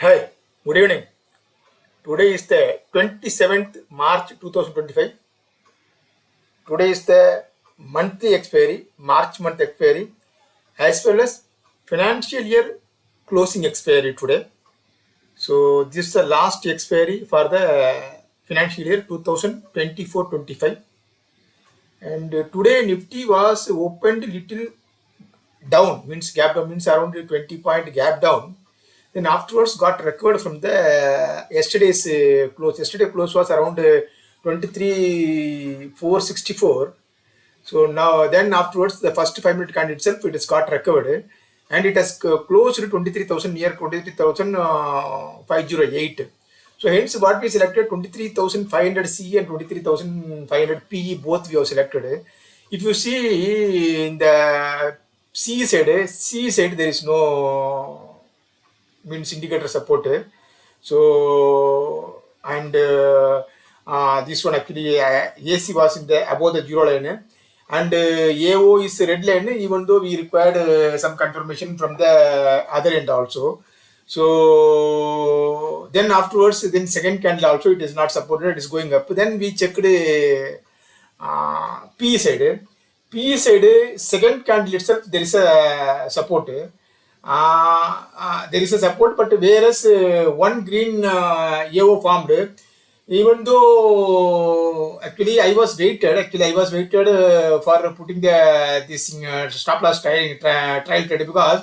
Hi, good evening. Today is the 27th March 2025. Today is the monthly expiry, March month expiry, as well as financial year closing expiry today. So this is the last expiry for the financial year 2024-25. And today Nifty was opened little down, means gap down, means around 20-point gap down. Then afterwards got recovered from the yesterday's close. Yesterday close was around 23,464. So now then afterwards the first 5-minute candle itself it has got recovered and it has closed to 23,000 near 23,508. So hence what we selected 23,500 C and 23,500 PE both we have selected. If you see in the C side there is no means indicator support. So and this one actually AC was in the above the zero line and AO is red line, even though we required some confirmation from the other end also. So then afterwards, then second candle also it is not supported, it is going up. Then we checked P side. P side second candle itself there is a support. There is a support, but whereas one green AO formed, even though actually I was waited for putting this stop loss trial trade, because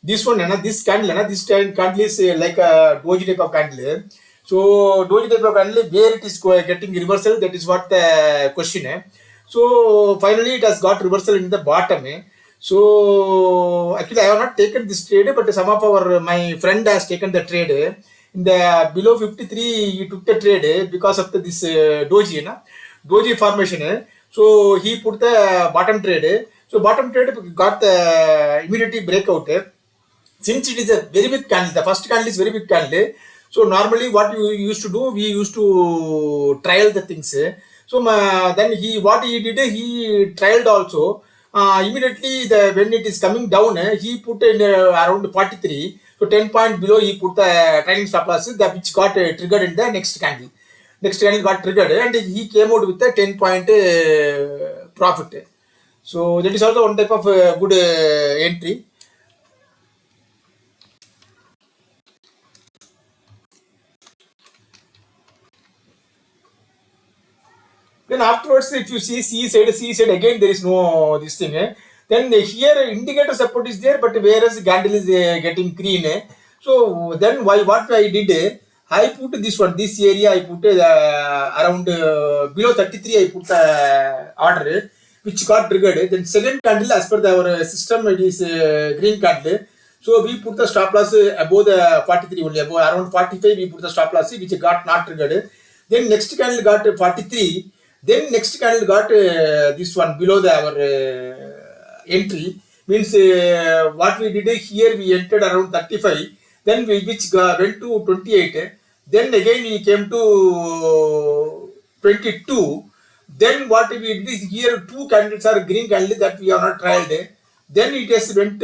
this one this candle is like a doji type of candle. So doji type of candle where it is getting reversal, that is what the question. So finally it has got reversal in the bottom. So actually I have not taken this trade, but some of my friend has taken the trade. In the below 53 he took the trade because of this doji formation. So he put the bottom trade. So bottom trade got the immediately breakout. Since it is a very big candle, the first candle is very big candle. So normally what we used to do, we used to trial the things. So then what he did, he trialed also. Immediately when it is coming down, he put in around 43. So 10 point below he put the trailing stop loss, which got triggered in the next candle. Next candle got triggered and he came out with a 10-point profit. So that is also one type of good entry. Then afterwards, if you see C side again there is no this thing. Then here indicator support is there, but whereas candle is getting green. So then what I did, I put this area I put around below 33. I put the order which got triggered. Then second candle, as per our system, it is green candle. So we put the stop loss above the 43 only, above around 45. We put the stop loss which got not triggered. Then next candle got 43. Then next candle got this one below our entry. Means what we did here, we entered around 35. Then we went to 28. Then again we came to 22. Then what we did is here two candles are green candle that we have not trialed. Then it has went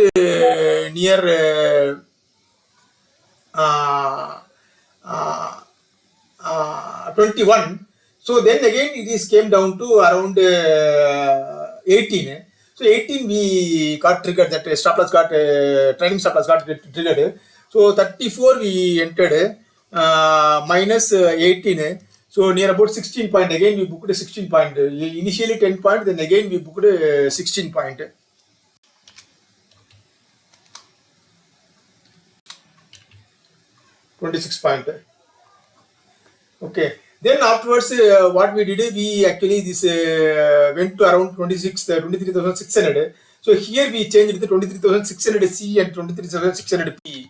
near 21. So then again it is came down to around 18. So 18 we got triggered, that stop loss got trailing stop loss got triggered. So 34 we entered minus 18. So near about 16 point, again we booked a 16 point. Initially 10 point, then again we booked a 16 point. $26. Okay. Then afterwards, what we did, we actually went to around 23,600. So here we changed the 23,600 C and 23,600 P.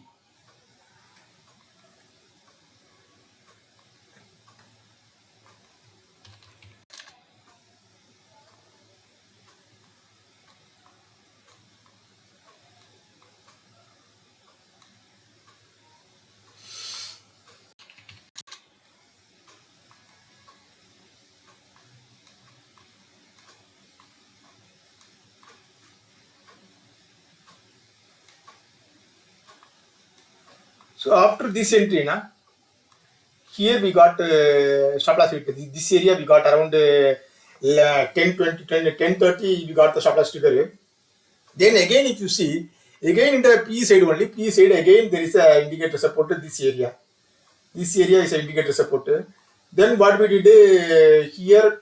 So after this entry, here we got stop loss hit. This area we got around 10, 20, 10, 10, 30, we got the stop loss trigger. Then again, if you see, again in the P side only, P side again there is a indicator support to this area. This area is an indicator support. Then what we did here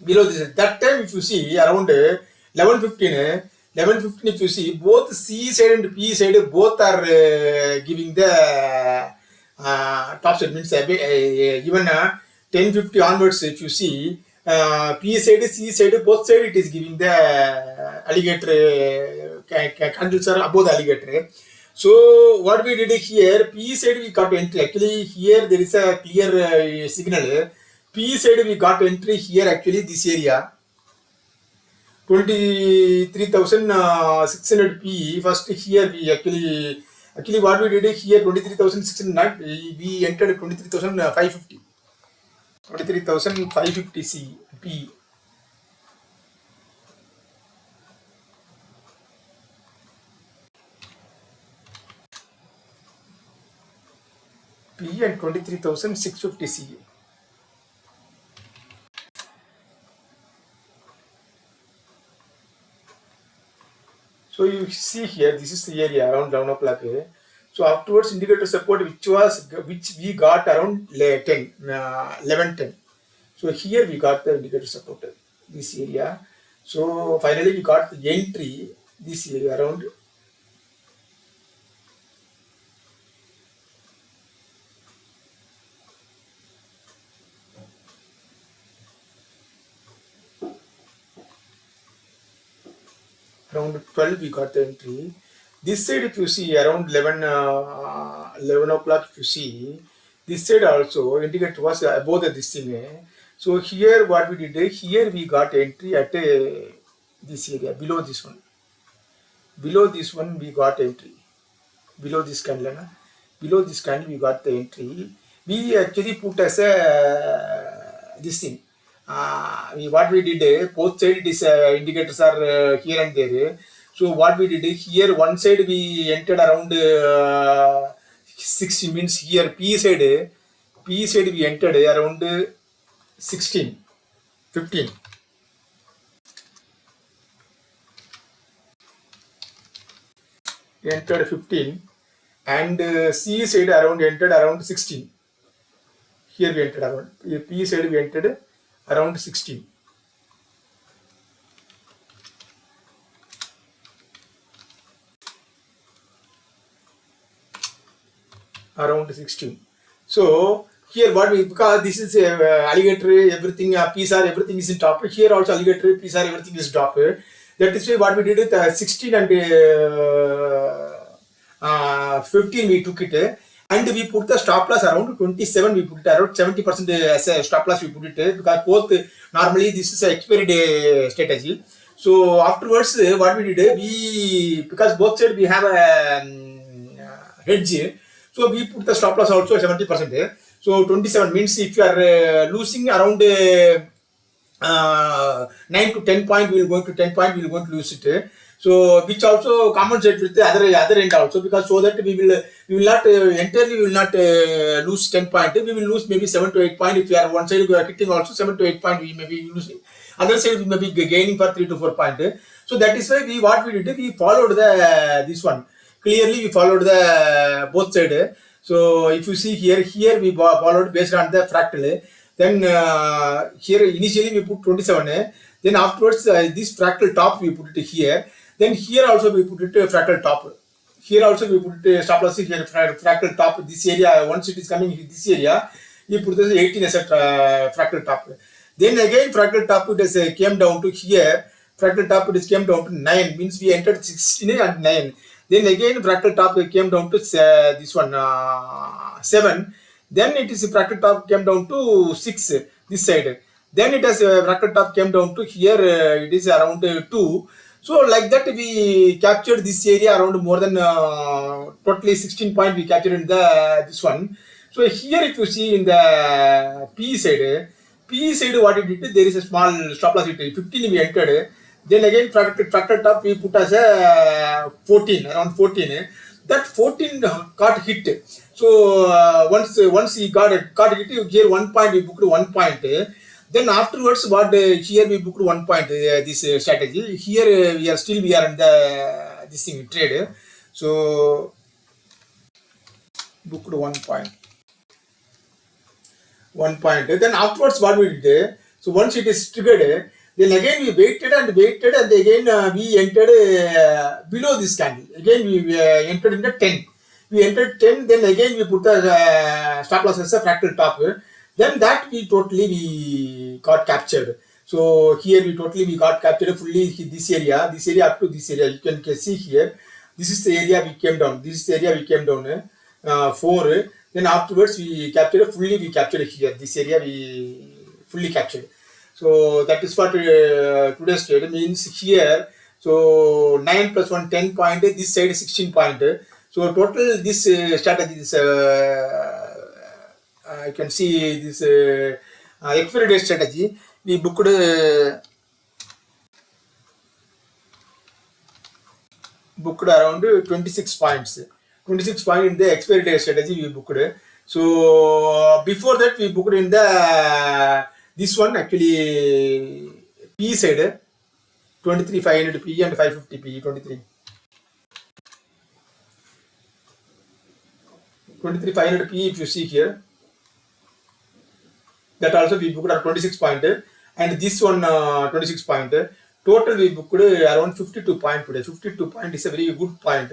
below this, that time if you see around 11:15, if you see both C side and P side both are giving the top side, means even 10:50 onwards if you see P side, C side, both side it is giving the alligator candles are above the alligator. So what we did here, P side we got entry. Actually here there is a clear signal. P side we got entry here, actually this area 23,600 P. First here we actually what we did here 23,600, we entered 23,550. 23,550 C P. P and 23,650 C. So you see here, this is the area around 11 o'clock. So afterwards indicator support which we got around 11:10. So here we got the indicator support, this area. So finally we got the entry, this area around around 12 we got the entry. This side if you see around 11 o'clock, if you see this side also indicator was above this thing. So here what we did, here we got entry at this area, below this one. Below this one we got entry. Below this candle, below this candle we got the entry. We actually put as a this thing. What we did, both side is indicators are here and there. So what we did here, one side we entered around 60, means here P side we entered around 16, 15. Entered 15 and C side entered around 16. Here we entered around P side we entered around 16. Around 16. So here what we, because this is alligator, everything PSAR, everything is in top. Here also alligator, PSAR, everything is top. That is why what we did with 16 and 15 we took it. And we put the stop loss around 27, we put it around 70% as a stop loss we put it, because both normally this is a expiry day strategy. So afterwards what we did, because both sides we have a hedge, so we put the stop loss also 70%. So 27 means if you are losing around 9 to 10 point, we will going to 10 point, we will going to lose it. So which also compensate with the other end also, because so that we will not entirely we will not lose 10 point. We will lose maybe 7 to 8 point. If you are one side we are hitting also 7 to 8 point, we may be losing. Other side we may be gaining for 3 to 4 point. So that is why what we did, we followed this one. Clearly we followed the both side. So if you see here we followed based on the fractal. Then here initially we put 27. Then afterwards this fractal top we put it here. Then here also we put it fractal top. Here also we put it stop loss here fractal top. This area, once it is coming in this area, we put this 18 as a fractal top. Then again fractal top it has came down to here. Fractal top it came down to 9. Means we entered 16 and 9. Then again fractal top came down to this one 7. Then it is fractal top came down to 6 this side. Then it has fractal top came down to here. It is around 2. So like that we captured this area around more than totally 16 point we captured in this one. So here if you see in the P side what it did, there is a small stop loss 15 we entered. Then again fractal top we put as a 14, around 14. that 14 got hit. So once he got hit, here 1 point we booked 1 point. Then afterwards, what here we booked 1 point. This strategy here we are in the this thing trade. So booked 1 point. 1 point. Then afterwards, what we did? So once it is triggered, then again we waited, and again we entered below this candle. Again we entered in the 10. We entered 10. Then again we put the stop loss as a fractal top. Then that we got captured. So here we got captured fully this area up to this area. You can see here. This is the area we came down. 4. Then afterwards we captured here. This area we fully captured. So that is what today's trade means here. So 9 plus 1, 10 point. This side 16 point. So total this strategy is you can see this expiry day strategy. We booked around 26 points. 26 points in the expiry day strategy we booked. So before that we booked in the this one actually P side 23,500 P and 550 P 23,500 P if you see here. That also we booked at 26 point, and this one 26 point. Total we booked around 52 point today. 52 point is a very good point.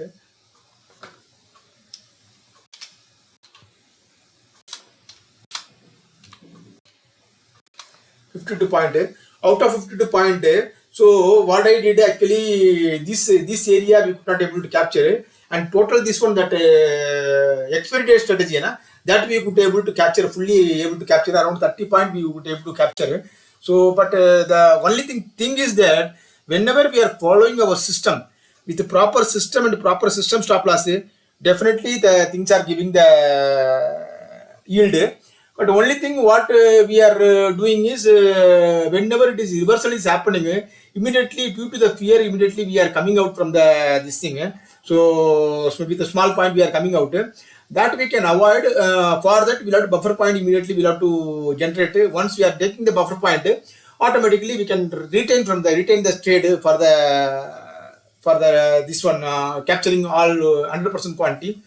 52 point. Out of 52 point, so what I did actually, this area we could not able to capture, and total this one that expiry day strategy that we could able to capture around 30 point we would able to capture. So but the only thing is that whenever we are following our system with the proper system and proper system stop loss, definitely the things are giving the yield. But only thing what we are doing is whenever it is reversal is happening, immediately due to the fear, immediately we are coming out from the this thing. So with a small point we are coming out. That we can avoid. For that we have to buffer point immediately. We have to generate. Once we are taking the buffer point, automatically we can retain the trade for the this one capturing all 100% quantity.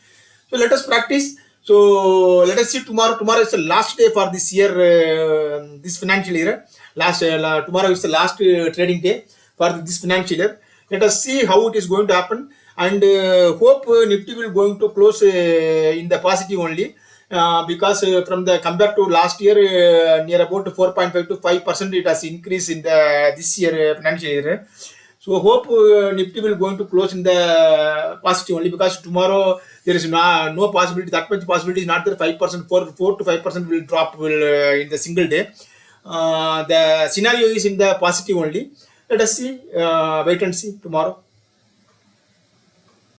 So let us practice. So let us see tomorrow. Tomorrow is the last day for this year, this financial year. Tomorrow is the last trading day for this financial year. Let us see how it is going to happen, and hope Nifty will going to close in the positive only, because from the compared to last year, near about 4.5 to 5% it has increased in the this year financial year. So hope Nifty will going to close in the positive only, because tomorrow there is no possibility. That much possibility is not there. 5%, 4 to 5% will drop in the single day. The scenario is in the positive only. Let us see. Wait and see tomorrow.